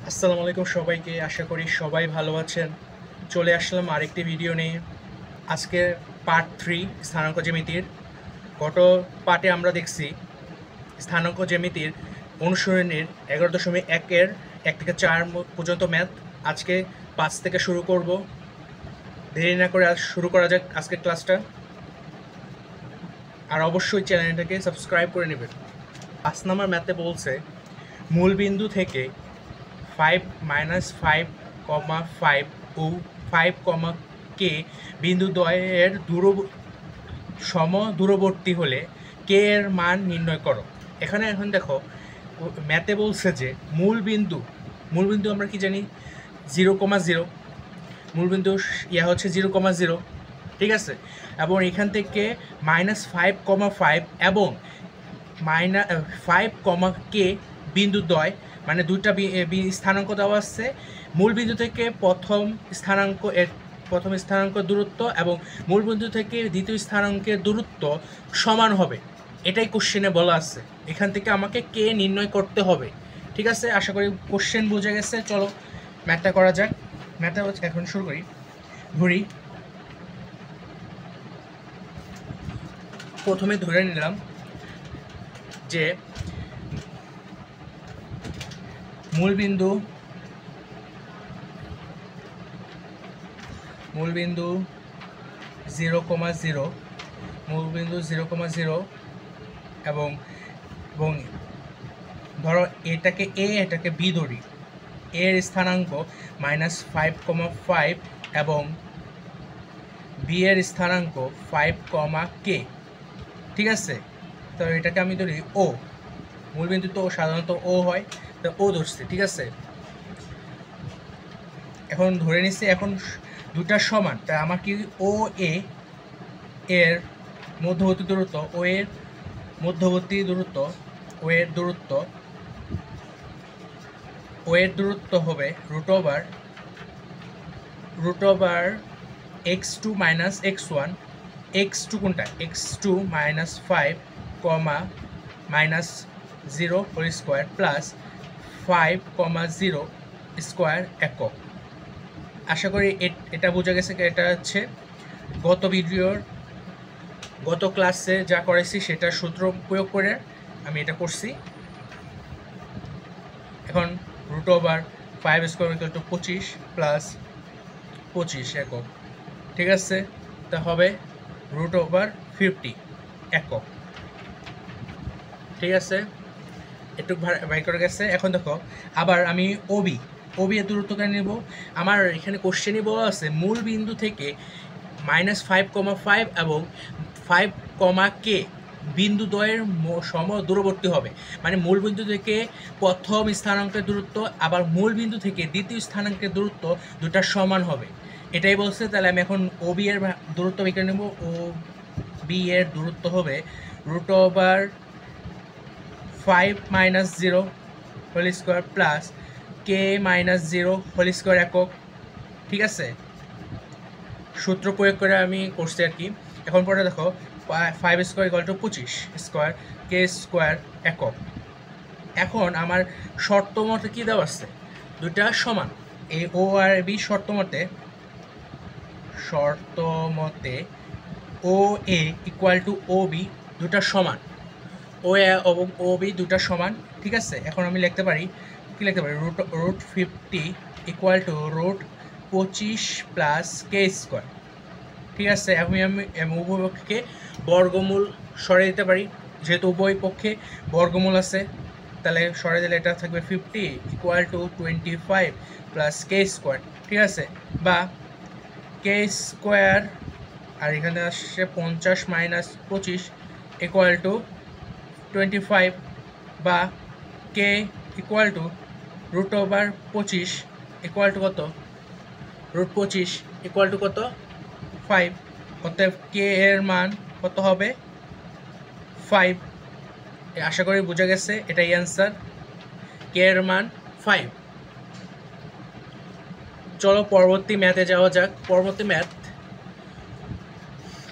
আসসালামু আলাইকুম সবাইকে। আশা করি সবাই ভালো আছেন। চলে আসলাম আরেকটি ভিডিও নিয়ে। আজকে পার্ট 3 স্থানাঙ্ক জ্যামিতির। গত পার্টে আমরা দেখছি স্থানাঙ্ক জ্যামিতির অনুসরণের 11.1 এর 1 থেকে 4 পর্যন্ত ম্যাথ। আজকে 5 থেকে শুরু করব। দেরি না করে শুরু করা যাক আজকের ক্লাসটা। আর অবশ্যই চ্যানেলটাকে সাবস্ক্রাইব করে নেবেন। 5 নম্বর ম্যাথে বলছে মূলবিন্দু থেকে 5 - 5, 5 ও 5, k বিন্দু দ্বয়ের দূরবর্তী হলে কে এর মান নির্ণয় করো। এখন দেখো, ম্যাথে বলছে যে মূলবিন্দু আমরা কি জানি 0,0, মূলবিন্দু হচ্ছে 0,0, ঠিক আছে। এবং এখান থেকে -5, এবং -5, k বিন্দু দ্বয়, মানে দুইটা স্থানাঙ্ক দেওয়া আছে। মূলবিন্দু থেকে প্রথম স্থানাঙ্ক দূরত্ব এবং মূলবিন্দু থেকে দ্বিতীয় স্থানাঙ্কের দূরত্ব সমান হবে, এটাই কোশ্চেনে বলা আছে। এখান থেকে আমাকে কে নির্ণয় করতে হবে, ঠিক আছে। আশা করি কোশ্চেন বোঝা গেছে। চলো ম্যাথটা করা যাক। ম্যাথটা এখন শুরু করি। ধরি, প্রথমে ধরে নিলাম যে মূলবিন্দু 0,0, মূলবিন্দু 0,0, এবং ধরো এটাকে এ, এটাকে বি ধরি। এর স্থানাঙ্ক -5, এবং বি এর স্থানাঙ্ক 5, k, ঠিক আছে। তো এটাকে আমি ধরি ও। মূলবিন্দু তো সাধারণত ও হয়, তো ও ধরছি, ঠিক আছে। এখন ধরে নিচ্ছি এখন দুটা সমান, তাই আমার কি ও এ এর মধ্যবর্তী দূরত্ব, ও এর দূরত্ব হবে √ওভার x2 - x1। x2 কোনটা? x2 - 5, -0 whole square plus 5, 0 square একক। আশা করি এটা বোঝা গেছে। এটা হচ্ছে গত ক্লাসে যা করেছি সেটা সূত্র প্রয়োগ করে আমি এটা করছি। এখন √5 স্কোয়ার = 25 প্লাস 25 একক, ঠিক আছে। তা হবে √50 একক, ঠিক আছে। একটু বাই করে গেছে। এখন দেখো, আবার আমি ওবি এর দূরত্বটা নেব। আমার এখানে কোশ্চেনই বলা আছে মূল বিন্দু থেকে -5, এবং 5, k বিন্দু দ্বয়ের দূরবর্তী হবে, মানে মূল বিন্দু থেকে প্রথম স্থানাঙ্কের দূরত্ব আবার মূল বিন্দু থেকে দ্বিতীয় স্থানাঙ্কের দূরত্ব দুটা সমান হবে, এটাই বলছে। তাহলে আমি এখন ওবি এর দূরত্ব বের নেব। ও বি এর দূরত্ব হবে √5 - 0 whole square plus k - 0 whole square একক, ঠিক আছে। সূত্র প্রয়োগ করে আমি করছি আর কি। এখন পরে দেখো 5 স্কোয়ার = 25 স্কোয়ার, k স্কোয়ার একক। এখন আমার শর্ত মতে কী দেওয়া আছে? দুইটা সমান। এ ও আর বি শর্ত মতে ও এ = ও বি দুটা সমান। ও এ এবং ও বি দুটা সমান, ঠিক আছে। এখন আমি লিখতে পারি, কি লিখতে পারি? √50 = √25 প্লাস k স্কোয়ার, ঠিক আছে। আমি উভয় পক্ষে বর্গমূল সরে দিতে পারি, যেহেতু উভয় পক্ষে বর্গমূল আছে। তাহলে সরে দিলে এটা থাকবে 50 = 25 প্লাস k স্কোয়ার, ঠিক আছে। বা k স্কোয়ার, আর এখানে আসছে 50 - 25 = 25, বা k = √25 কত? √25 কত? 5। অতএব k এর মান কত হবে? 5। আশা করি বোঝা গেছে, এটাই অ্যান্সার। k এর মান 5। চলো পরবর্তী ম্যাথে যাওয়া যাক।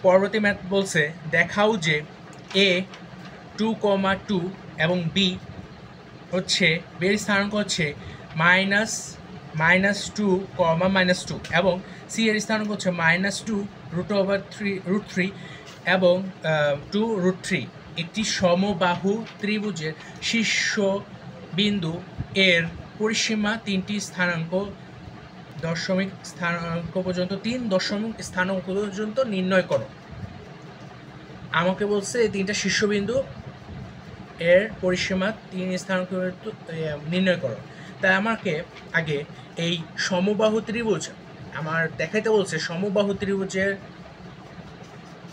পরবর্তী ম্যাথ বলছে দেখাও যে a 2, 2 এবং b এর স্থানাঙ্ক হচ্ছে -2, -2 এবং সি এর স্থানাঙ্ক হচ্ছে -2√3 এবং 2√3। একটি সমবাহু ত্রিভুজের শীর্ষ বিন্দু এর পরিসীমা 3টি স্থানাঙ্ক পর্যন্ত নির্ণয় করো। আমাকে বলছে এই 3টা শীর্ষবিন্দু এর পরিসীমা 3 স্থানাঙ্ক নির্ণয় করো। তাই আমাকে আগে এই সমবাহু ত্রিভুজ আমার দেখাইতে বলছে। সমবাহু ত্রিভুজের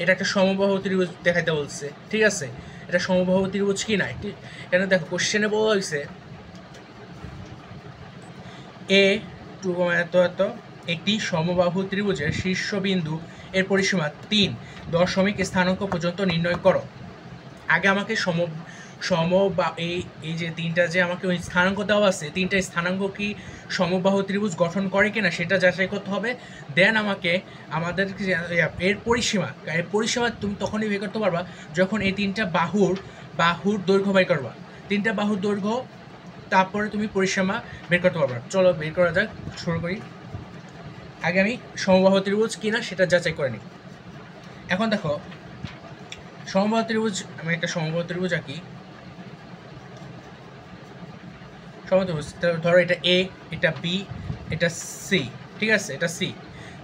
এটা একটা সমবাহু ত্রিভুজ দেখাইতে বলছে, ঠিক আছে? এটা সমবাহু ত্রিভুজ কি না এখানে দেখো কোশ্চেনে বলা হয়েছে A2 এত একটি সমবাহু ত্রিভুজের শীর্ষবিন্দু এর পরিসীমা 3 দশমিক স্থানাঙ্ক পর্যন্ত নির্ণয় করো। আগে আমাকে এই যে 3টা যে আমাকে ওই স্থানাঙ্ক দেওয়া আছে, 3টা স্থানাঙ্ক কি সমবাহু ত্রিভুজ গঠন করে কিনা সেটা যাচাই করতে হবে। দেন আমাদের এর পরিসীমা তুমি তখনই বের করতে পারবা যখন এই 3টা বাহুর দৈর্ঘ্য বের করবা। 3টা বাহুর দৈর্ঘ্য তারপরে তুমি পরিসীমা বের করতে পারবা। চলো বের করা যাক, শুরু করি। আগে আমি সমবাহু ত্রিভুজ কিনা সেটা যাচাই করে নিই। এখন দেখো সমবাহু ত্রিভুজ, আমি একটা সমবাহু ত্রিভুজ আঁকি। সমত্রিভুজ ধরো এটা এ, এটা বি, এটা সি, ঠিক আছে? এটা সি।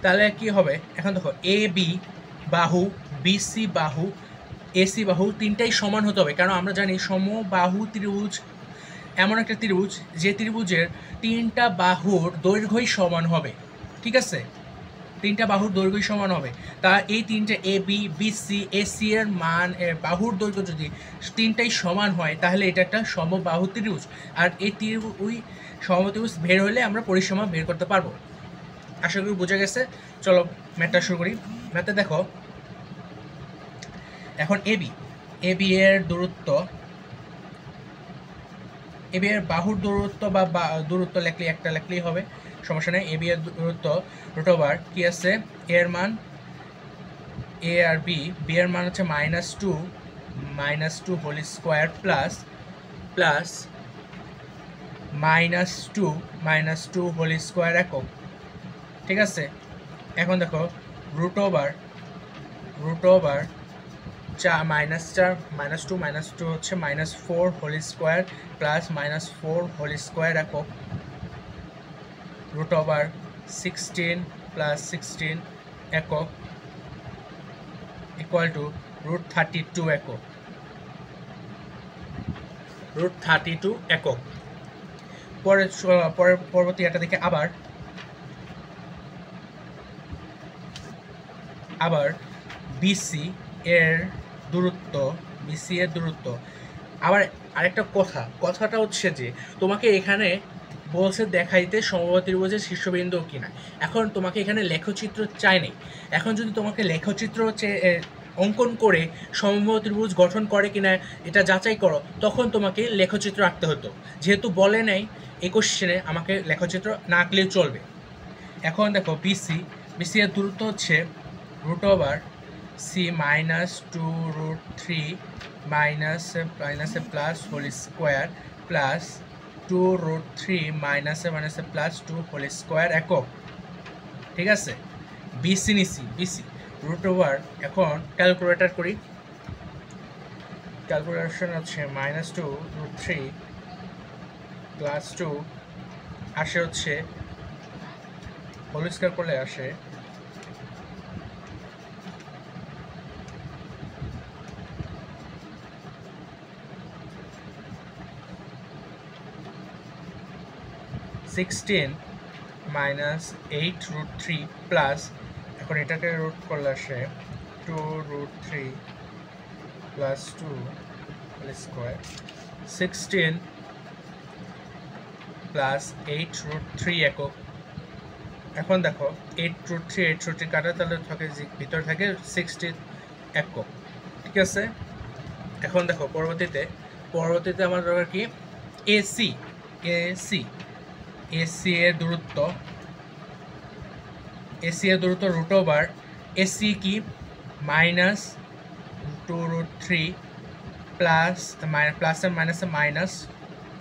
তাহলে কি হবে? এখন দেখো এ বি বাহু, বি সি বাহু, এসি বাহু 3টাই সমান হতে হবে। কারণ আমরা জানি সমবাহু ত্রিভুজ এমন একটা ত্রিভুজ যে ত্রিভুজের 3টা বাহুর দৈর্ঘ্যই সমান হবে, ঠিক আছে? 3টা বাহুর দৈর্ঘ্যই সমান হবে। তা এই 3টে A B, B C, AC এর বাহুর দৈর্ঘ্য যদি 3টাই সমান হয় তাহলে এটা একটা সমবাহু ত্রিভুজ। আর এই সমবাহু ত্রিভুজ বের হলে আমরা পরিসীমা বের করতে পারবো। আশা করি বোঝা গেছে। চলো ম্যাথটা শুরু করি। ম্যাথে দেখো এখন এ বি এর দূরত্ব, এ বি এর বাহুর দূরত্ব বা দূরত্ব লিখলেই হবে, সমস্যা নেই। এ বি এর দূরত্ব √, কি আছে? এর মান এ আর বি এর মান হচ্ছে -2 whole square plus -2 whole square একক, ঠিক আছে? এখন দেখো √, -2 হচ্ছে -4 whole square plus -4 whole square একক, √16 প্লাস 16 একক ইকুয়াল টু √32 একক। √32 একক। পরবর্তী একটা দেখে আবার বিসি এর দূরত্ব, আবার আরেকটা কথাটা হচ্ছে যে তোমাকে এখানে বলছে দেখাইতে সমবাহু ত্রিভুজের শীর্ষবিন্দু কিনা। এখন তোমাকে এখানে লেখচিত্র চাই নেই। এখন যদি তোমাকে লেখচিত্র অঙ্কন করে সমবাহু ত্রিভুজ গঠন করে কিনা এটা যাচাই করো, তখন তোমাকে লেখচিত্র আঁকতে হতো। যেহেতু বলে নেই এই কোশ্চেনে, আমাকে লেখচিত্র না আঁকলেও চলবে। এখন দেখো বিসি এর দূরত্ব হচ্ছে √c -2√3 plus whole square plus 2√3 plus 2 whole square একক, ঠিক আছে? বিসি নিছি, √। এখন ক্যালকুলেটর করি। ক্যালকুলেশন হচ্ছে -2√3 প্লাস 2 আসে হচ্ছে হোল স্কোয়ার করলে আসে 16 -8√3 প্লাস, এখন এটাকে রুট করলে আসে 2√3 প্লাস 2 হোল স্কোয়ার, 16 প্লাস 8√3 একক। এখন দেখো 8√3 কাটা, তাহলে থাকে ভিতরে থাকে 60 একক, ঠিক আছে? এখন দেখো পরবর্তীতে আমার দরকার কি? এসি এর দূরত্ব, √, এসি কি -2√3 প্লাস প্লাসে মাইনাসে minus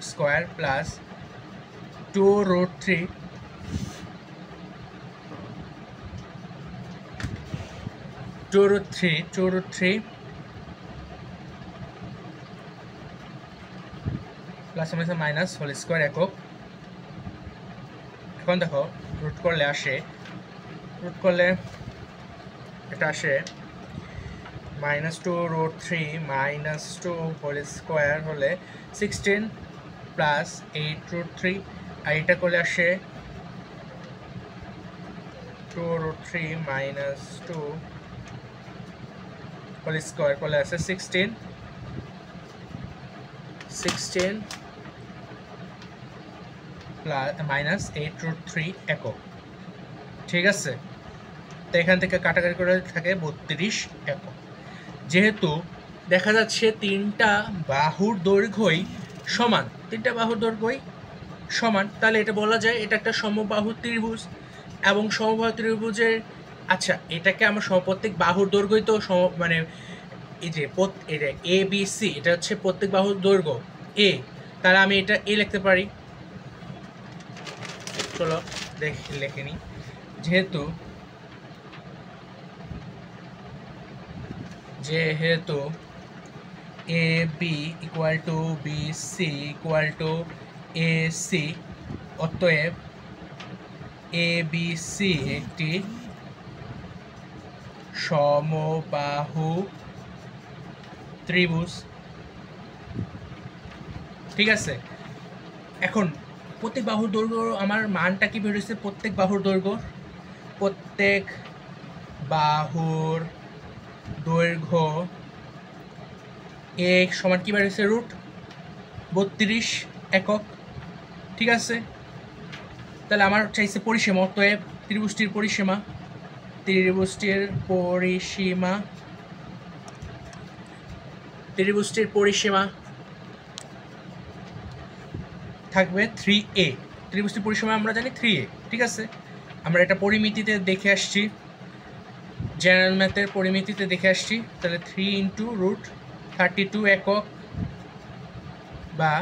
square plus 2√3 plus minus whole square একক। এখন দেখো রুট করলে এটা আসে -2√3 -2 হোল স্কোয়ার হলে 16 প্লাস 8√3, আর এটা করলে আসে 2√3 -2 হোল স্কোয়ার করলে আসে 16 প্লাস -8√3 একক। ঠিক আছে, তো এখান থেকে কাটাকাটি করে থাকে 32 একক। যেহেতু দেখা যাচ্ছে তিনটা বাহুর দৈর্ঘ্যই সমান, তাহলে এটা বলা যায় এটা একটা সমবাহু ত্রিভুজ। এবং সমবাহু ত্রিভুজের আচ্ছা এটাকে আমরা প্রত্যেক বাহুর দৈর্ঘ্যই তো মানে এই যে এটা ABC, এটা হচ্ছে প্রত্যেক বাহুর দৈর্ঘ্য A, তাহলে আমি এটা A লিখতে পারি। চলো লিখে নিই। যেহেতু AB equal to BC equal to AC, অতএব ABC একটি সমবাহু ত্রিভুজ। ঠিক আছে, এখন প্রত্যেক বাহুর দৈর্ঘ্য আমার মানটা কি বেরোচ্ছে? প্রত্যেক বাহুর দৈর্ঘ্য এ সমান কি বেরোচ্ছে? √32 একক। ঠিক আছে, তাহলে আমার চাইছে পরিসীমা, অতএব ত্রিভুজটির পরিসীমা থাকবে 3a। ত্রিভুজটির পরিসীমা আমরা জানি 3a। ঠিক আছে, আমরা এটা পরিমিতিতে দেখে আসছি, জেনারেল ম্যাথের পরিমিতিতে দেখে আসছি। তাহলে 3 × √32 একক বা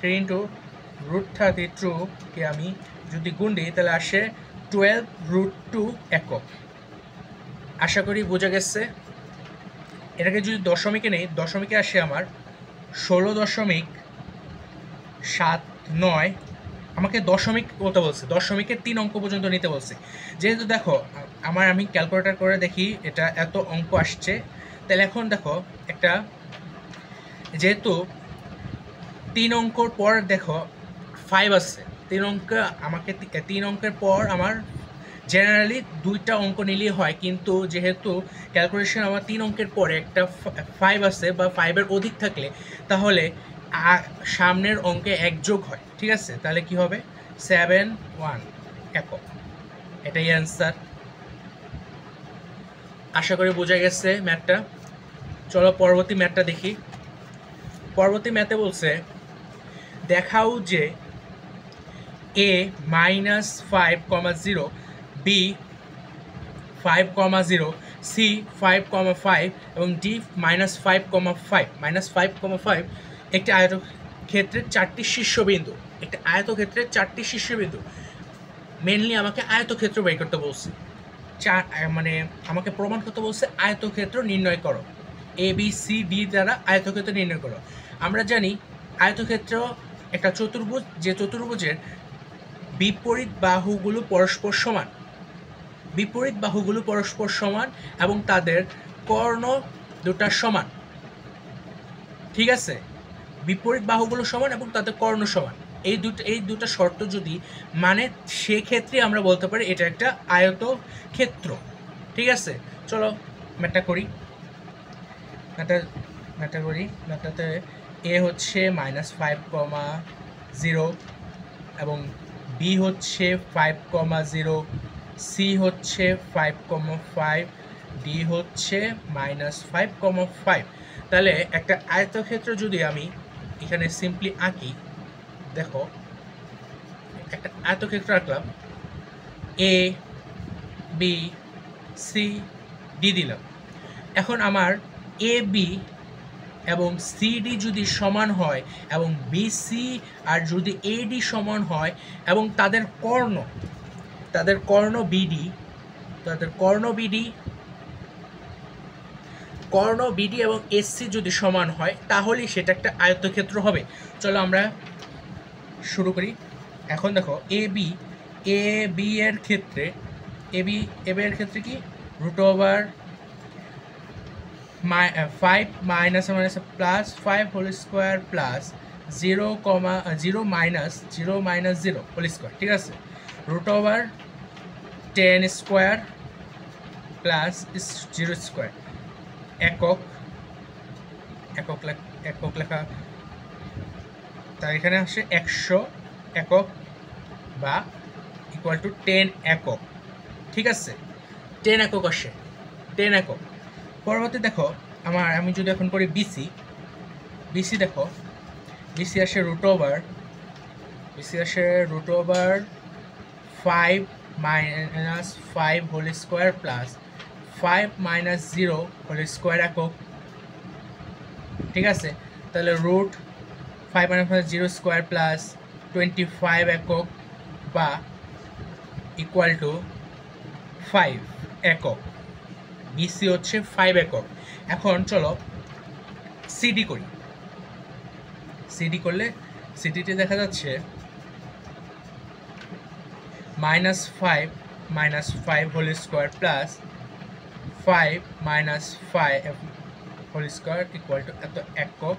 3 × √32 কে আমি যদি গুণ দিই তাহলে আসে 12√2 একক। আশা করি বোঝা গেছে। এটাকে যদি দশমিকে নেই, দশমিকে আসে আমার 16.79। আমাকে দশমিক বলতে বলছে, দশমিকের 3 অঙ্ক পর্যন্ত নিতে বলছে। যেহেতু দেখো আমি ক্যালকুলেটর করে দেখি এটা এত অঙ্ক আসছে, তাহলে এখন দেখো একটা যেহেতু 3 অঙ্কর পর দেখো 5 আছে, 3 অঙ্কের পর আমার জেনারেলি 2টা অঙ্ক নিলেই হয়, কিন্তু যেহেতু ক্যালকুলেশন আমার 3 অঙ্কের পরে একটা 5 আছে বা 5-এর অধিক থাকলে তাহলে সামনের অঙ্কে 1 যোগ হয়। ঠিক আছে, তাহলে কি হবে? 71 একক। এটাই অ্যান্সার। আশা করি বোঝা গেছে ম্যাথটা। চলো পরবর্তী ম্যাথটা দেখি। পরবর্তী ম্যাথে বলছে দেখাও যে A -5,0, B 5,0, C 5,5 এবং D -5,5 একটি আয়তক্ষেত্রের 4টি শীর্ষবিন্দু। মেনলি আমাকে আয়তক্ষেত্র বের করতে বলছে, মানে আমাকে প্রমাণ করতে বলছে আয়তক্ষেত্র নির্ণয় করো। ABCD দ্বারা আয়তক্ষেত্র নির্ণয় করো। আমরা জানি আয়তক্ষেত্র একটা চতুর্ভুজ, যে চতুর্ভুজের বিপরীত বাহুগুলো পরস্পর সমান এবং তাদের কর্ণ দুটা সমান। ঠিক আছে, বিপরীত বাহুগুলো সমান এবং তাদের কর্ণ সমান, এই দুটো শর্ত যদি মানে সেক্ষেত্রে আমরা বলতে পারি এটা একটা আয়তক্ষেত্র। ঠিক আছে, চলো ম্যাথটা করি। ম্যাথটাতে A হচ্ছে -5,0 এবং B হচ্ছে 5,0, C হচ্ছে 5,5, D হচ্ছে -5,5। তাহলে একটা আয়তক্ষেত্র যদি আমি এখানে সিম্পলি আঁকি, দেখো একটা আয়তক্ষেত্র আঁকলাম, A B C D দিলাম। এখন আমার AB এবং সিডি যদি সমান হয় এবং বিসি আর যদি এডি সমান হয় এবং তাদের কর্ণ বিডি এবং এসসি যদি সমান হয় তাহলেই সেটা একটা আয়তক্ষেত্র হবে। চলো আমরা শুরু করি। এখন দেখো এ বি এর ক্ষেত্রে কি √5 minus plus 5 whole square plus 0 minus 0 whole square, ঠিক আছে, √10 স্কোয়ার প্লাস 0 স্কোয়ার একক লেখা, তার এখানে আসে 100 একক বা ইকুয়াল টু 10 একক, ঠিক আছে, 10 একক আসে, 10 একক। পরবর্তী দেখো আমি যদি এখন করি বিসি দেখো, বিসি আসে √5 minus 5 whole square plus 5 minus 0 whole square একক, ঠিক আছে। তাহলে √5 মাইনাস 0 স্কোয়ার প্লাস 25 একক বা ইকুয়াল টু 5 একক। বিসি হচ্ছে 5 একক। এখন চলো সিডি করি। সিডি করলে সিডিতে দেখা যাচ্ছে -5 whole square plus 5 minus 5 whole square equal to এত একক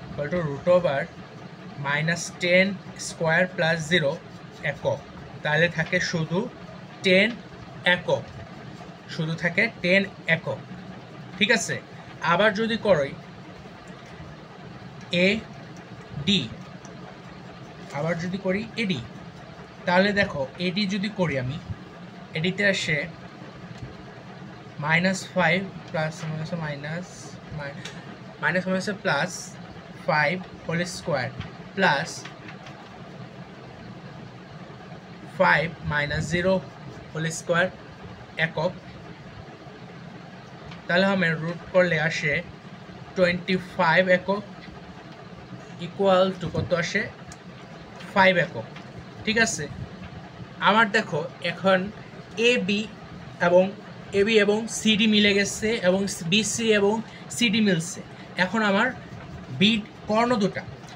ইকুয়াল টু √10 স্কোয়ার প্লাস 0 একক। তাহলে থাকে শুধু 10 একক, থাকে 10 একক, ঠিক আছে। আবার যদি করি এডি, তাহলে দেখো এডি যদি করি আমি, এডিতে আসে -5 plus minus plus 5 whole square plus 5 minus 0 whole square একক। তাহলে আমি রুট করলে আসে 25 একক ইকুয়াল টু কত আসে 5 একক, ঠিক আছে। আমার দেখো এখন এবি এবং সিডি মিলে গেছে এবং বিসি এবং সিডি মিলছে। এখন আমার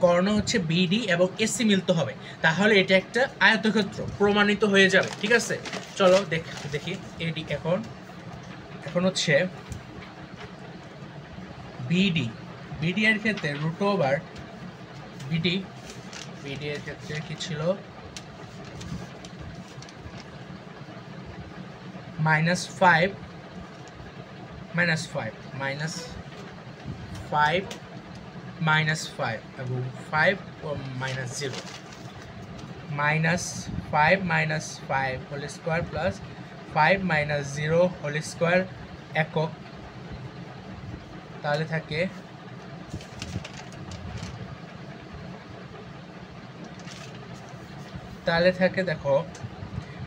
কর্ণ হচ্ছে বিডি এবং এসসি মিলতে হবে, তাহলে এটা একটা আয়তক্ষেত্র প্রমাণিত হয়ে যাবে, ঠিক আছে। চলো দেখি এডি এখন হচ্ছে বিডি এর ক্ষেত্রে বিডি এর ক্ষেত্রে কি ছিল -5 এবং 5 minus 0 -5 minus 5 whole square plus 5 minus 0 whole square একক। তাহলে থাকে দেখো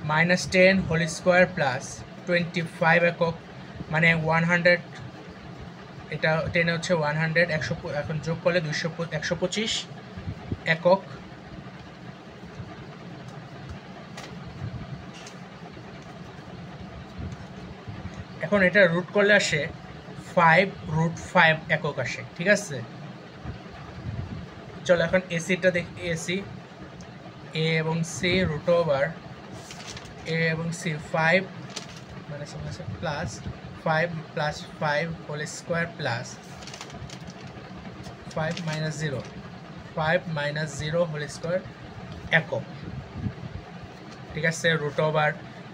-10 হোল স্কোয়ার প্লাস 25 একক, মানে 100, এটা 10 হচ্ছে 100, 100 এখন যোগ করলে 125 একক। এখন এটা রুট করলে আসে 5 একক আসে, ঠিক আছে। চলো এখন এসিটা দেখি। এসি এ এবং C √5 plus 5 plus 5 whole square plus 5 minus 0 whole square একক, ঠিক আছে।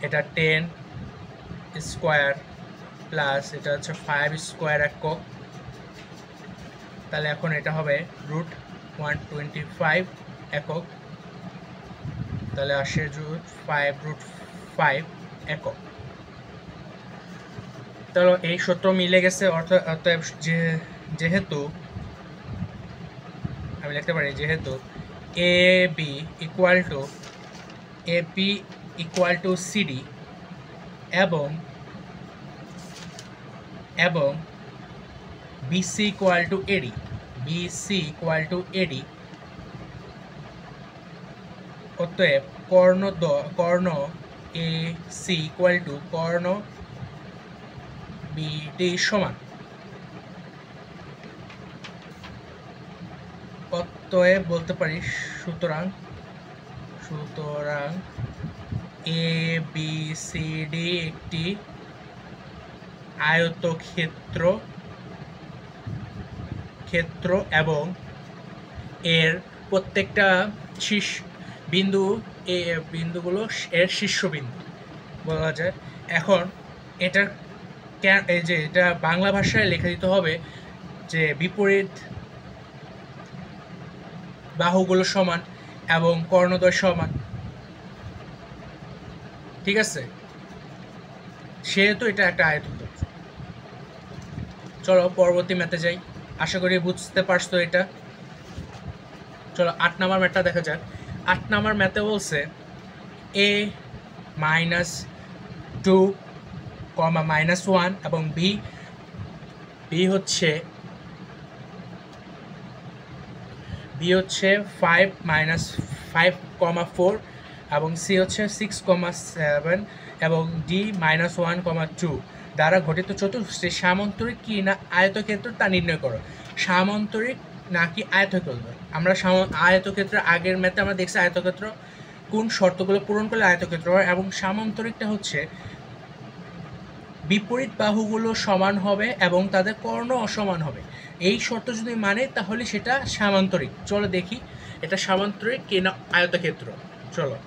এটা 10 স্কোয়ার প্লাস এটা হচ্ছে 5 স্কোয়ার একক। তাহলে এখন এটা হবে √125 একক। তাহলে আসে √5 একক। তাহলে এই সূত্র মিলে গেছে, অতএব যেহেতু আমি লিখতে পারি যেহেতু এবি ইকুয়াল টু সিডি এবং BC equal to AD, BC equal to AD, অতএব কর্ণ এ সি ইকুয়াল টু কর্ণ বিডি সমান, অতএব বলতে পারি সুতরাং এ বি সি ডি একটি আয়তক্ষেত্র এবং এর প্রত্যেকটা বিন্দুগুলো এর শীর্ষবিন্দু বলা যায়। এখন এটা বাংলা ভাষায় লেখা দিতে হবে যে বিপরীত বাহুগুলো সমান এবং কর্ণদ্বয় সমান, ঠিক আছে, সেহেতু এটা একটা আয়তক্ষেত্র। চলো পরবর্তী ম্যাথে যাই, আশা করি বুঝতে পারছো এটা। চলো 8 নাম্বার ম্যাথটা দেখা যাক। 8 নাম্বার ম্যাথে বলছে a -2, -1 এবং b হচ্ছে 5 -5, 4 এবং c হচ্ছে 6, 7 এবং d -1, 2 দ্বারা গঠিত চতুর্ভুজটি সামান্তরিক কি না আয়তক্ষেত্র তা নির্ণয় করো। সামান্তরিক নাকি আয়তক্ষেত্র? আমরা আয়তক্ষেত্রের আগের ম্যাথে আমরা দেখছি আয়তক্ষেত্র কোন শর্তগুলো পূরণ করলে আয়তক্ষেত্র হয়, এবং সামান্তরিকটা হচ্ছে বিপরীত বাহুগুলো সমান হবে এবং তাদের কর্ণ অসমান হবে। এই শর্ত যদি মানে তাহলে সেটা সামান্তরিক। চলো দেখি এটা সামান্তরিক কি না আয়তক্ষেত্র। চলো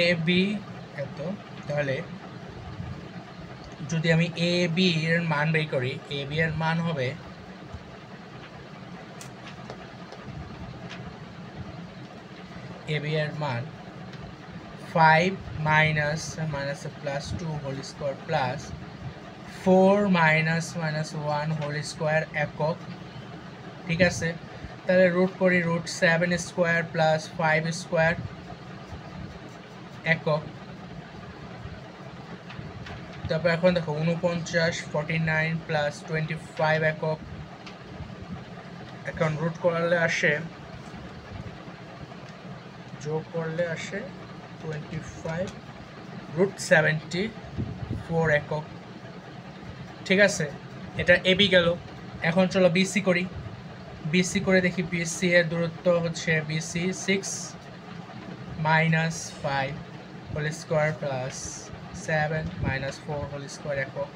এ বি এত, তাহলে যদি আমি এ বি এর মান বের করি, এ বি এর মান হবে এ বি এর মান 5 -2 whole square plus 4 -1 whole square একক, ঠিক আছে। তাহলে রুট করি, √7 স্কোয়ার প্লাস 5 স্কোয়ার একক। তারপর এখন দেখো 49, 49 প্লাস 25 একক। এখন রুট করলে আসে, যোগ করলে আসে 25 √74 একক, ঠিক আছে। এটা এবি গেল। এখন চলো বিসি করি। বিসি করে দেখি, বিসি এর দূরত্ব হচ্ছে BC 6 -5 whole square plus 7 -4 whole square একক।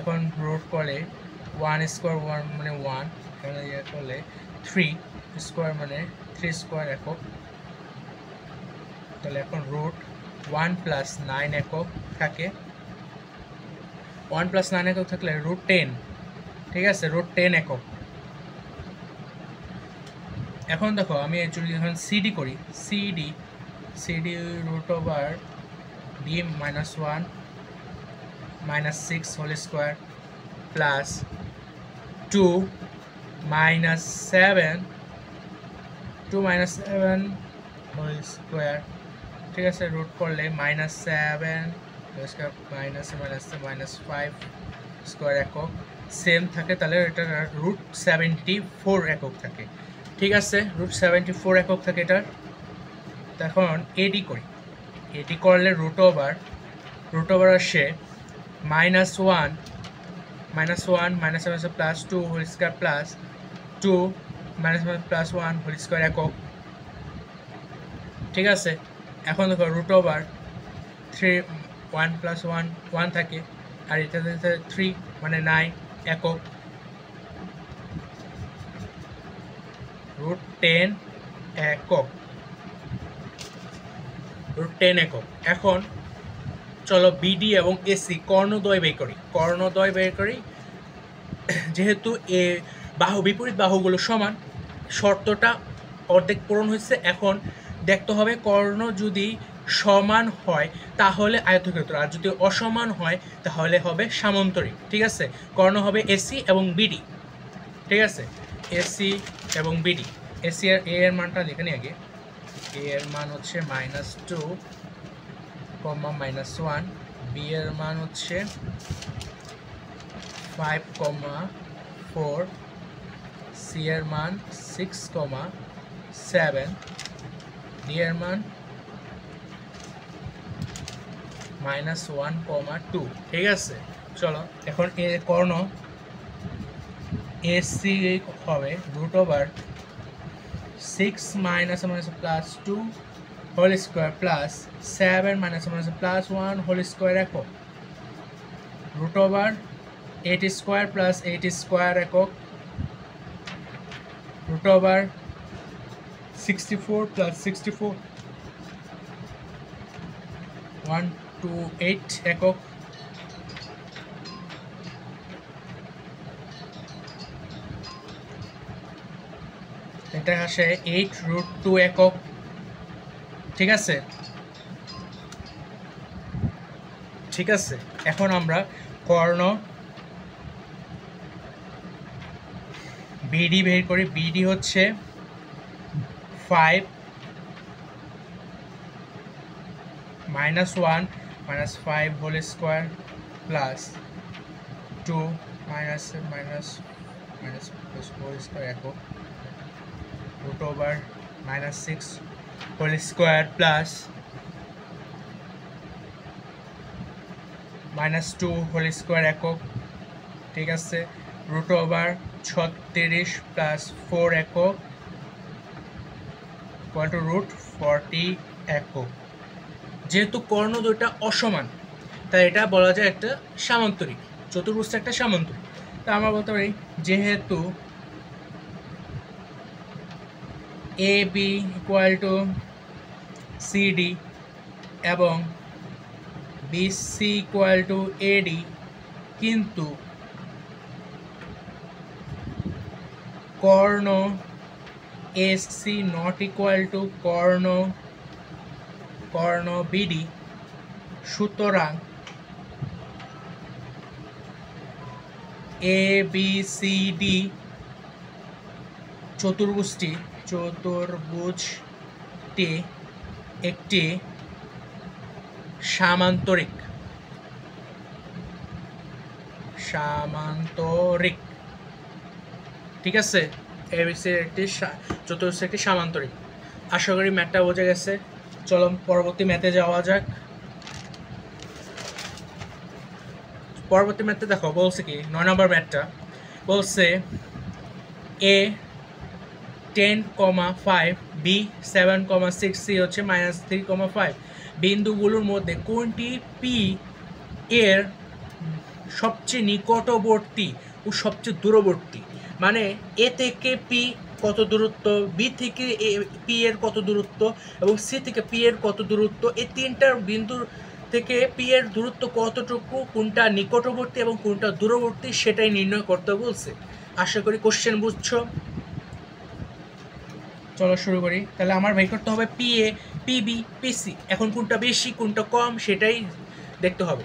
এখন রুট করলে 1 স্কোয়ার 1 মানে 1, এখানে ইয়ে করলে 3 স্কোয়ার মানে 3 স্কোয়ার একক। তাহলে এখন √1 + 9 একক থাকে। 1 + 9 একক থাকলে √10, ঠিক আছে, √10 একক। এখন দেখো আমি যদি এখন সিডি করি, CD √d -1 -6 whole square plus 2 -7 whole square, ঠিক আছে। রুট করলে -7 -5 স্কোয়ার একক সেম থাকে, তাহলে এটা √74 একক থাকে, ঠিক আছে। √74 একক থাকে এটার। এখন এডি করি, এডি করলে রুট ওভার আসে -1 +2 whole square plus 2 +1 whole square একক, ঠিক আছে। এখন দেখো √3 1 + 1 থাকে, আর এটাতে 3 মানে 9 একক, √10 একক, √10 একক। এখন চলো বিডি এবং এসি কর্ণদ্বয় বের করি। যেহেতু বিপরীত বাহুগুলো সমান, শর্তটা অর্ধেক পূরণ হয়েছে। এখন দেখতে হবে কর্ণ যদি সমান হয় তাহলে আয়তক্ষেত্র, আর যদি অসমান হয় তাহলে হবে সামান্তরিক, ঠিক আছে। কর্ণ হবে এসি এবং বিডি, ঠিক আছে, এসি এবং বিডি। এসি এর এ এর মানটা লিখে নিই আগে। এ এর মান হচ্ছে -2, -1, বি এর মান হচ্ছে 5,4, সি এর মান 6,7, ডি এর মান -1,2। ঠিক আছে, চলো এখন এ কর্ণ এসি হবে √6 -2 whole square plus 7 -1 whole square একক √8 স্কোয়ার প্লাস 8 স্কোয়ার একক √64 প্লাস 64 128 একক এটা আসে 8√2 একক। ঠিক আছে, ঠিক আছে, এখন আমরা কর্ণ বিডি বের করি। বিডি হচ্ছে 5 -1 -5 whole square plus 2 minus whole square একক √6 whole square plus -2 whole square একক। ঠিক আছে, √36 প্লাস 4 একক √40 একক। যেহেতু কর্ণ দুইটা অসমান, তাই এটা বলা যায় একটা সামান্তরিক, চতুর্ভুজ একটা সামান্তরিক। তা আমরা বলতে পারি যেহেতু A B equal to CD এবং বিসি ইকুয়াল টু এডি, কিন্তু কর্ণ এসি নট ইকুয়াল টু কর্ণ বিডি, সুতরাং এ বি সি ডি চতুর্ভুজটি একটি সামান্তরিক। ঠিক আছে, এবিসি একটি চতুর্ভুজ একটি সামান্তরিক। আশা করি ম্যাথটা বোঝা গেছে। চলো পরবর্তী ম্যাথে যাওয়া যাক। পরবর্তী ম্যাথটা দেখো, বলছে কি 9 নম্বর ম্যাথটা বলছে এ 10,5, বি 7,6, সি হচ্ছে -3,5 বিন্দুগুলোর মধ্যে কোনটি পি এর সবচেয়ে নিকটবর্তী ও সবচেয়ে দূরবর্তী। মানে এ থেকে পি কত দূরত্ব, বি থেকে পি এর কত দূরত্ব এবং সি থেকে পি এর কত দূরত্ব, এই তিনটার বিন্দুর থেকে পি এর দূরত্ব কতটুকু, কোনটা নিকটবর্তী এবং কোনটা দূরবর্তী, সেটাই নির্ণয় করতে বলছে। আশা করি কোশ্চেন বুঝছো। চলো শুরু করি। তাহলে আমার বের করতে হবে পি এ, পিবি, পিসি। এখন কোনটা বেশি কোনটা কম সেটাই দেখতে হবে।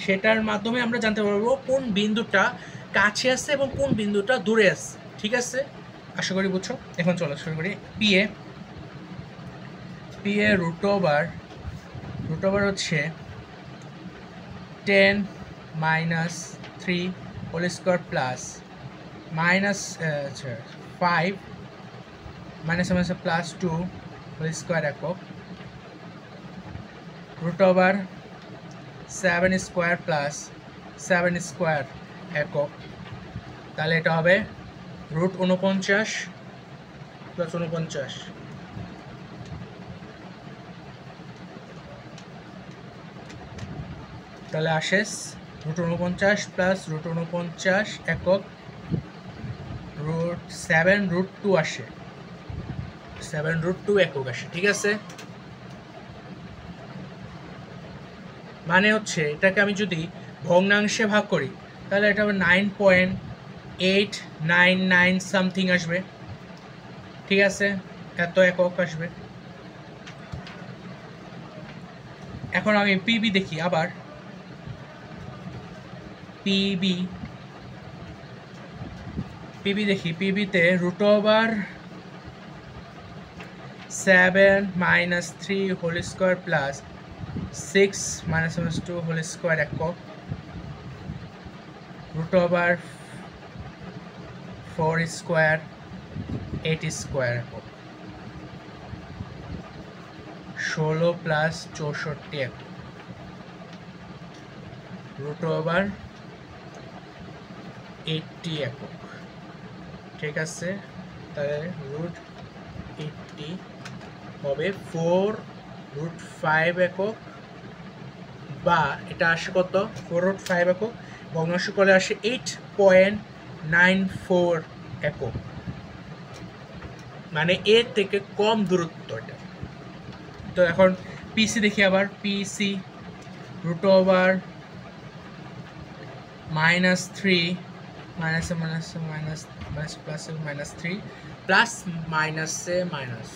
সেটার মাধ্যমে আমরা জানতে পারবো কোন বিন্দুটা কাছে আছে এবং কোন বিন্দুটা দূরে আছে। ঠিক আছে, আশা করি বুঝছো। এখন চলো শুরু করি। পি এ √ওভার হচ্ছে 10 -3 whole square plus -5 +2 whole square একক √7 স্কোয়ার প্লাস 7 স্কোয়ার একক। তাহলে এটা হবে √49 + 49। তাহলে আসে √49 প্লাস √49 একক √7√2 আসে, 7√2 একক আসে। ঠিক আছে, মানে হচ্ছে এটাকে আমি যদি ভগ্নাংশে ভাগ করি তাহলে এটা হবে 9.899 সামথিং আসবে। ঠিক আছে, এত একক আসবে। এখন আমি পিবি দেখি আবার। পিবি দেখি, পিবিতে √7 7 minus 3 whole square plus 6 minus 2 whole square একক root over 4 square 8 square একক 16 plus 64 একক root over 80 একক ঠিক আছে তাহলে root 80 হবে 4√5 একক বা এটা আসে কত 4√5 একক ভগ্নাংশ করলে আসে 8.94 একক মানে এর থেকে কম দূরত্ব এটা তো এখন পিসি দেখি আবার পিসি root over -3 minus plus -3 plus minus से minus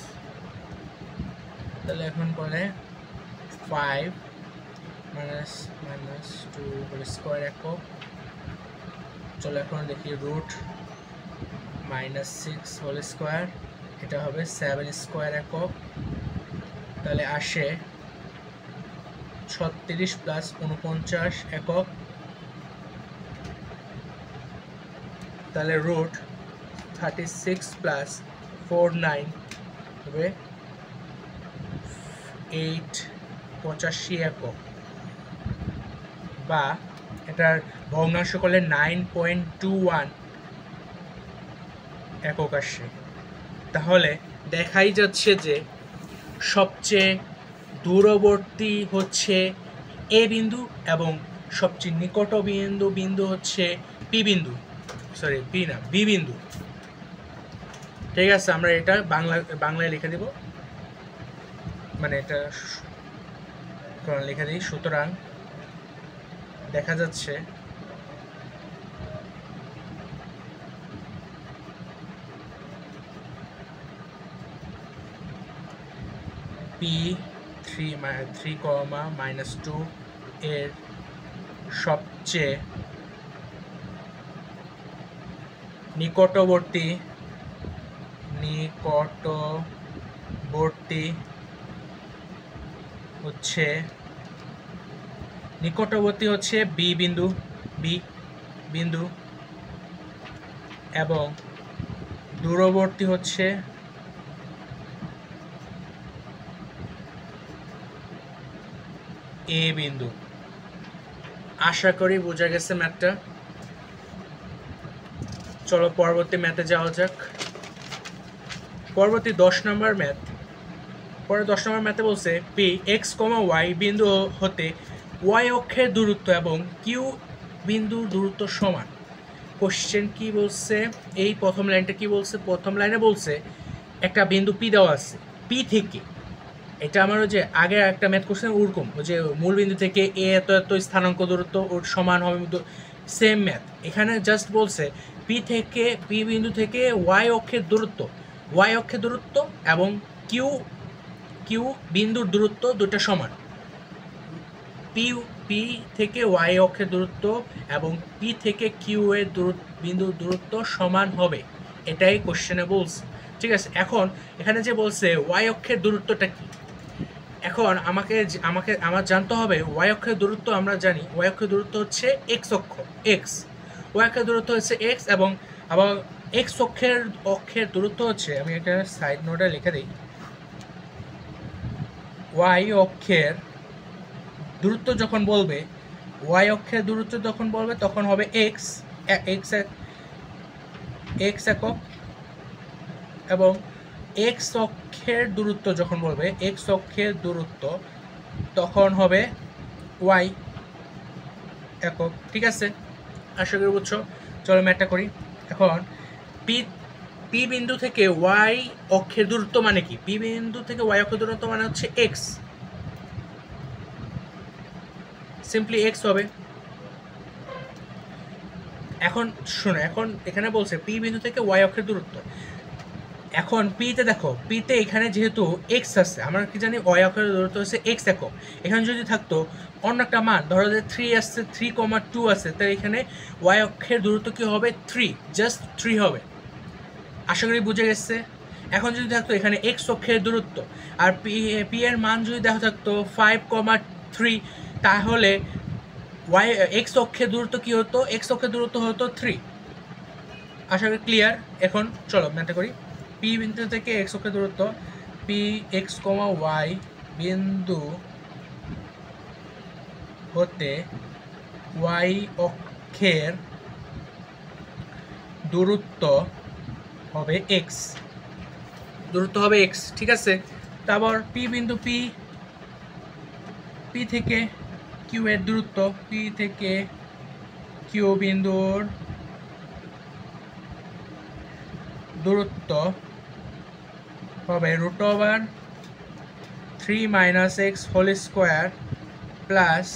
তাহলে এখন বলে 5 minus 2 whole square একক চলো এখন দেখি root -6 whole square এটা হবে 7 square একক তাহলে আসে 36 plus 49 একক তাহলে root 36 plus 49 হবে 85 একক বা এটার ভগ্নাংশ করলে 9.21 একক আসে তাহলে দেখাই যাচ্ছে যে সবচেয়ে দূরবর্তী হচ্ছে এ বিন্দু এবং সবচেয়ে নিকট বিন্দু হচ্ছে পি বিন্দু সরি পি না বি বিন্দু ঠিক আছে আমরা এটা বাংলায় লিখে দেব মানে এটা লিখে দিই সুতরাং দেখা যাচ্ছে P3, -2 এর সবচেয়ে নিকটবর্তী হচ্ছে বি বিন্দু এবং দূরবর্তী হচ্ছে এ বিন্দু আশা করি বোঝা গেছে ম্যাথটা চলো পরবর্তী ম্যাথে যাওয়া যাক পরবর্তী 10 নম্বর ম্যাথ পরে 10 নম্বর ম্যাথে বলছে পি এক্স ওয়াই বিন্দু হতে ওয়াই অক্ষের দূরত্ব এবং কিউ বিন্দুর দূরত্ব সমান কোশ্চেন কি বলছে এই প্রথম লাইনটা কি বলছে প্রথম লাইনে বলছে একটা বিন্দু পি দেওয়া আছে পি থেকে এটা আমার যে আগে একটা ম্যাথ কোশ্চেন ওরকম যে মূল বিন্দু থেকে এ এত স্থানাঙ্ক দূরত্ব ওর সমান হবে সেম ম্যাথ এখানে জাস্ট বলছে পি বিন্দু থেকে ওয়াই অক্ষের দূরত্ব এবং কিউ বিন্দুর দূরত্ব দুটো সমান পি থেকে ওয়াই অক্ষের দূরত্ব এবং পি থেকে কিউ এর বিন্দুর দূরত্ব সমান হবে এটাই কোশ্চেনে বলছে ঠিক আছে এখন এখানে যে বলছে ওয়াই অক্ষের দূরত্বটা কি এখন আমার জানতে হবে ওয়াই অক্ষের দূরত্ব আমরা জানি ওয়াই অক্ষের দূরত্ব হচ্ছে এক্স অক্ষ ওয়াই অক্ষের দূরত্ব হচ্ছে এক্স এবং আবার এক্স অক্ষের দূরত্ব হচ্ছে আমি একটা সাইড নোটে লিখে দিই ওয়াই অক্ষের দূরত্ব যখন বলবে তখন হবে এক্স একক এবং এক্স অক্ষের দূরত্ব যখন বলবে তখন হবে ওয়াই একক ঠিক আছে আশা করি বুঝছো চলো ম্যাথটা করি এখন পি বিন্দু থেকে ওয়াই অক্ষের দূরত্ব মানে কি পি বিন্দু থেকে ওয়াই অক্ষের দূরত্ব মানে হচ্ছে এক্স সিম্পলি এক্স হবে এখন শুনো এখন এখানে বলছে পি বিন্দু থেকে ওয়াই অক্ষের দূরত্ব এখন পিতে দেখো পিতে এখানে যেহেতু এক্স আছে আমরা কি জানি ওয়াই অক্ষের দূরত্ব হচ্ছে এক্স একক এখানে যদি থাকতো অন্য একটা মান ধরো যে 3 আসছে 3,2 আছে তাই এখানে ওয়াই অক্ষের দূরত্ব কি হবে 3 জাস্ট 3 হবে আশা করি বুঝে গেছে এখন যদি থাকতো এখানে এক্স অক্ষের দূরত্ব আর পি এর মান যদি দেখা থাকতো 5,3, তাহলে ওয়াই এক্স অক্ষের দূরত্ব কী হতো? এক্স অক্ষের দূরত্ব হতো 3। আশা করি ক্লিয়ার। এখন চলো ম্যাথটা করি। পি বিন্দু থেকে এক্স অক্ষের দূরত্ব, পি এক্স কমা ওয়াই বিন্দু হতে ওয়াই অক্ষের দূরত্ব হবে এক্স, ঠিক আছে। তারপর পি বিন্দু পি থেকে কিউ এর দূরত্ব, পি থেকে কিউ বিন্দুর দূরত্ব হবে √3 - x whole square plus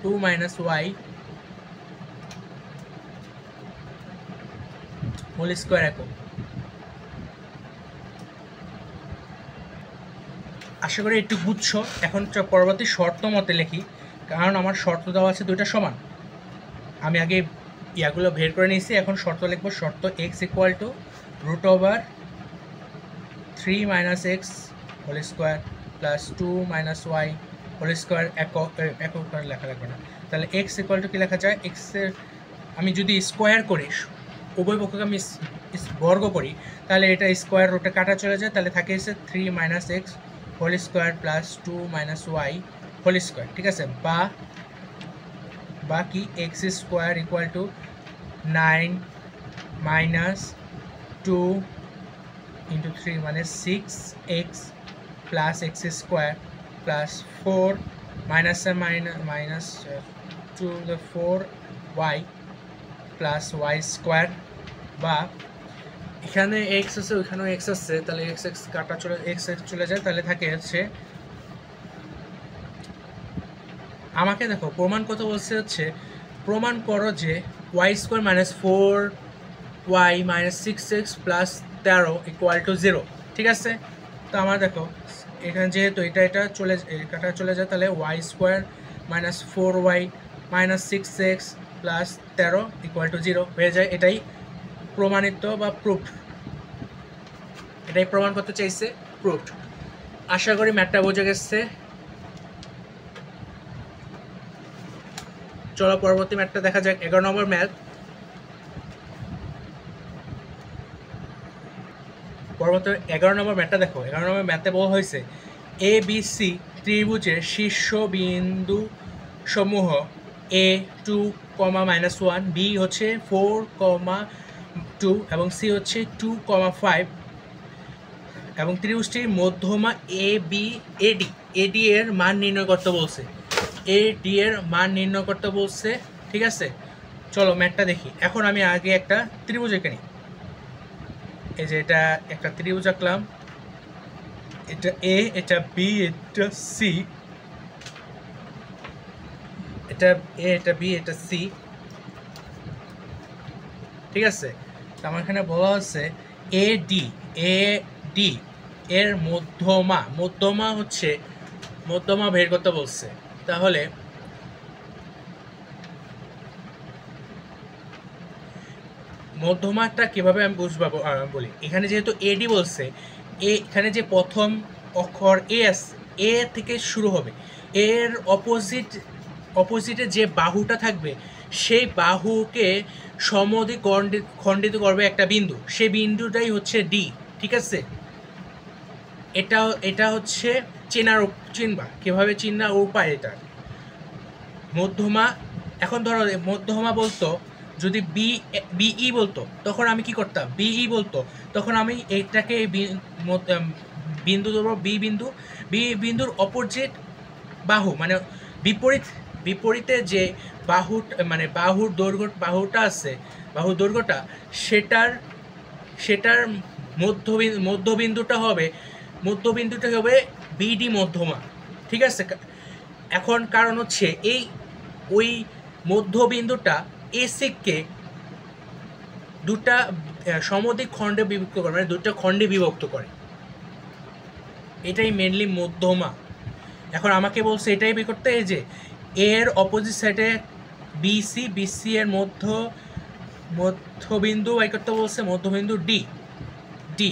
2 - y whole square একক। আশা করি একটু বুঝছো। এখন পরবর্তী শর্ত মতে লিখি, কারণ আমার শর্ত দেওয়া আছে দুইটা সমান। আমি আগে ইয়াগুলো বের করে নিয়েছি, এখন শর্ত লিখবো। শর্ত x = √3 - x whole square plus 2 - y whole square একক লেখা লাগবে না। তাহলে x = কি লেখা যায়? x এর আমি যদি স্কোয়ার করি, উভয় পক্ষকে আমি বর্গ করি, তাহলে এটা স্কোয়ার রুটে কাটা চলে যায়, তাহলে থাকে এসে 3 - x whole square plus 2 - y whole square, ঠিক আছে। বা কি x² = 9 - 2 × 3 মানে 6x plus x² plus 4 -4y plus y² বা এখানে x আছে ওইখানেও x আছে, তাহলে x কাটা চলে x চলে যায়, তাহলে থাকে হচ্ছে, আমাকে দেখো প্রমাণ কত বলছে হচ্ছে, প্রমাণ করো যে y² - 4y - 6x প্লাস 13 = 0, ঠিক আছে। তো আমার দেখো এখানে যেহেতু এটা কাটা চলে যায়, তাহলে y² - 4y - 6x প্লাস 13 = 0 হয়ে যায়। এটাই প্রমাণিত বা প্রুফড, এটাই প্রমাণ করতে চাইছে, প্রুফড। আশা করি ম্যাথটা বোঝা গেছে। চলো পরবর্তী ম্যাথটা দেখা যাক। 11 নম্বর ম্যাথ। পরবর্তী 11 নম্বর ম্যাথটা দেখো। 11 নম্বর ম্যাথে বলা হয়েছে ABC ত্রিভুজের শীর্ষবিন্দু সমূহ A2, -1, B হচ্ছে 4,2 এবং C হচ্ছে 2,5 এবং ত্রিভুজটির মধ্যমা AD এর মান নির্ণয় করতে বলছে। AD এর মান নির্ণয় করতে বলছে, ঠিক আছে। চলো ম্যাথটা দেখি। এখন আমি আগে একটা ত্রিভুজ এঁকে নিই। এই যে এটা একটা ত্রিভুজ আঁকলাম, এটা A, এটা B, এটা C, এটা A, এটা B, এটা C, ঠিক আছে। তো আমার এখানে বলা হচ্ছে AD এর মধ্যমা হচ্ছে মধ্যমা বের করতে বলছে। তাহলে মধ্যমাটা কিভাবে আমি বুঝবো বলি। এখানে যেহেতু AD বলছে, এখানে যে প্রথম অক্ষর A আছে, A থেকে শুরু হবে, এর অপোজিটে যে বাহুটা থাকবে, সেই বাহুকে খণ্ডিত করবে একটা বিন্দু, সেই বিন্দুটাই হচ্ছে D, ঠিক আছে। এটা হচ্ছে চিনবা কিভাবে চিনবা উপায় এটা। মধ্যমা, এখন ধরো মধ্যমা বলতো, যদি BE বলতো তখন আমি কি করতাম? BE বলতো তখন আমি এইটাকে বিন্দু ধরবো, বি বিন্দুর অপোজিট বাহু মানে বিপরীতে যে বাহুর বাহুটা আছে, বাহুর দৈর্ঘ্যটা, সেটার মধ্যবিন্দুটা হবে BD মধ্যমা, ঠিক আছে। এখন কারণ হচ্ছে ওই মধ্যবিন্দুটা AC-কে দুটা সমদ্বিখ খণ্ডে বিভক্ত করে, মানে দুটা খণ্ডে বিভক্ত করে, এটাই মেনলি মধ্যমা। এখন আমাকে বলছে এটাই বের করতে, এই যে এর অপোজিট সাইডে বিসি, বিসি এর মধ্যবিন্দু বাই করতে বলছে, মধ্যবিন্দু ডি, ডি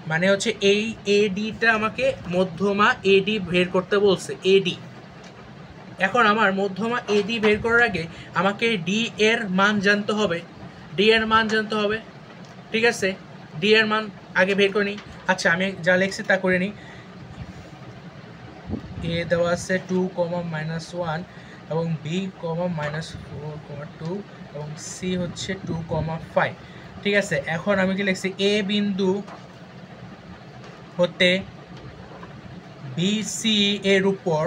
মানে হচ্ছে এই এডিটা আমাকে মধ্যমা এডি বের করতে বলছে, এডি। এখন আমার মধ্যমা এডি বের করার আগে আমাকে ডি এর মান জানতে হবে, ডি এর মান জানতে হবে, ঠিক আছে? ডি এর মান আগে বের করে নিই। আচ্ছা, আমি যা লিখছি তা করে নিই। এ দেওয়া আছে 2, -1 এবং বি, -4, 2 এবং সি হচ্ছে 2, 5, ঠিক আছে? এখন আমি কি লিখছি, এ বিন্দু হতে বিসি এর উপর,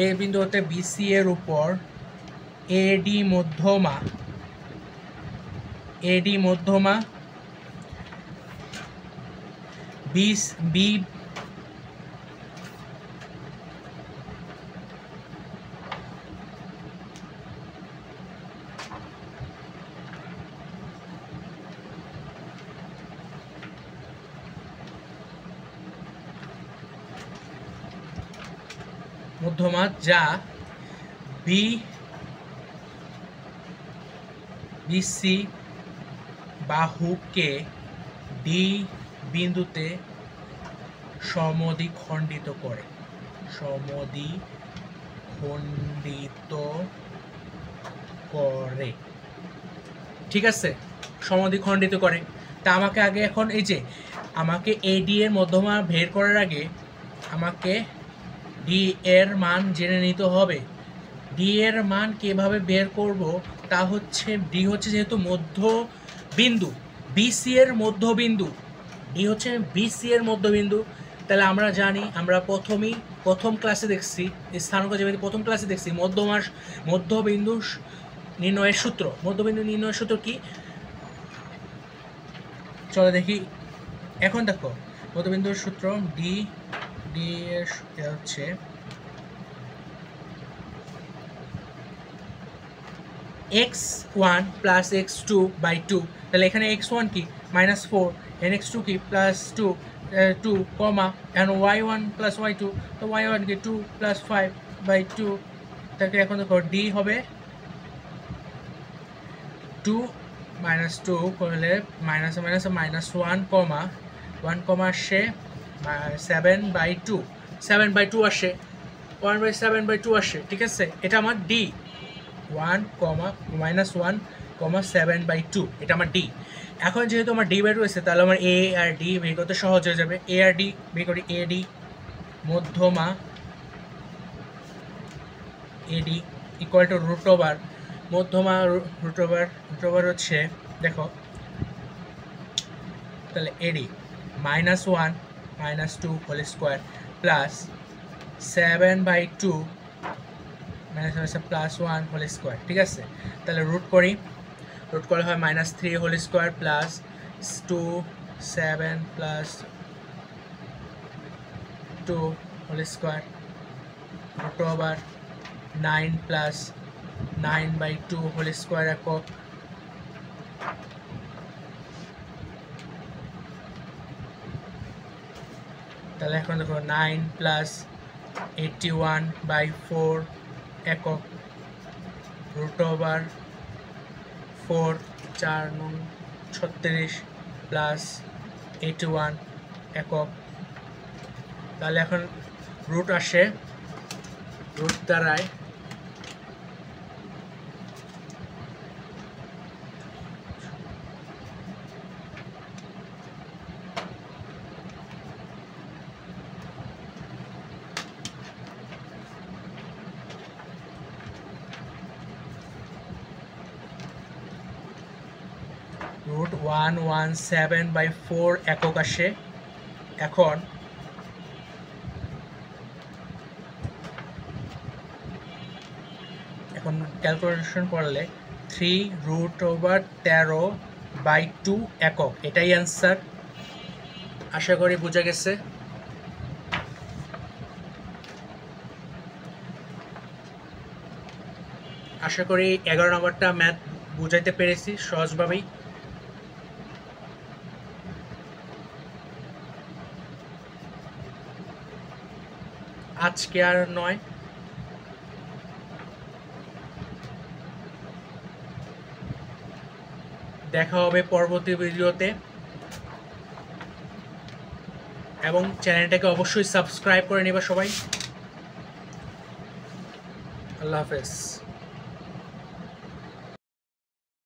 এ বিন্দু হতে বিসি এর উপর এডি মধ্যমা, এডি মধ্যমা বি, মধ্যমা যা বিসি বাহুকে ডি বিন্দুতে সমদ্বিখণ্ডিত করে, সমদ্বিখণ্ডিত করে, ঠিক আছে? সমদ্বিখণ্ডিত করে। তা আমাকে আগে এখন এই যে আমাকে এডি এর মধ্যমা বের করার আগে আমাকে ডি এর মান জেনে নিতে হবে। ডি এর মান কিভাবে বের করব, তা হচ্ছে ডি হচ্ছে যেহেতু মধ্যবিন্দু, বিসি এর মধ্যবিন্দু, ডি হচ্ছে বিসি এর মধ্যবিন্দু, তাহলে আমরা জানি, আমরা প্রথম ক্লাসে দেখছি, স্থানাঙ্ক জ্যামিতি প্রথম ক্লাসে দেখছি মধ্যবিন্দু নির্ণয়ের সূত্র। মধ্যবিন্দু নির্ণয়ের সূত্র কি, চলো দেখি। এখন দেখো মধ্যবিন্দুর সূত্র, ডি এর হচ্ছে x1 প্লাস x2 বাই 2, তাহলে এখানে x1 কি -4, x2 কি +2, 2, and y1 প্লাস y2, তো y1 কি 2 + 5 বাই 2, তাকে এখন দেখো ডি হবে 2 -2 করলে মাইনাস মাইনাস -1, 1 আসে 7/2, 7/2 আসে, 1/7/2 আসে, ঠিক আছে? এটা আমার ডি, 1, -1, 7/2, এটা আমার ডি। এখন যেহেতু আমার ডি বের হয়েছে, তাহলে আমার এ আর ডি বের করতে সহজ হয়ে যাবে। এ আর ডি বের করি। এডি মধ্যমা, AD equal to root over মধ্যমা, রুট ওভার হচ্ছে দেখো, তাহলে AD -1 -2 whole square plus 7/2 +1 whole square, ঠিক আছে? তাহলে রুট করলে হয় -3 whole square plus 2, 7 plus 2 whole square, root over 9 plus 9/2 whole square একক, তাহলে এখন দেখো 9 প্লাস 81/4 একক, রুট ওভার 4, 4 9 36 প্লাস 81 একক। তাহলে এখন রুট আসে, রুট দ্বারায় √117/4 একক আসে। এখন ক্যালকুলেশন করলে 3√13/2 একক, এটাই অ্যান্সার। আশা করি বোঝা গেছে। আশা করি 11 নম্বরটা ম্যাথ বুঝাইতে পেরেছি সহজভাবেই। আজকে আর নয়। দেখা হবে পরবর্তী ভিডিওতে, এবং চ্যানেলটাকে অবশ্যই সাবস্ক্রাইব করে নেবা সবাই। আল্লাহ হাফেজ।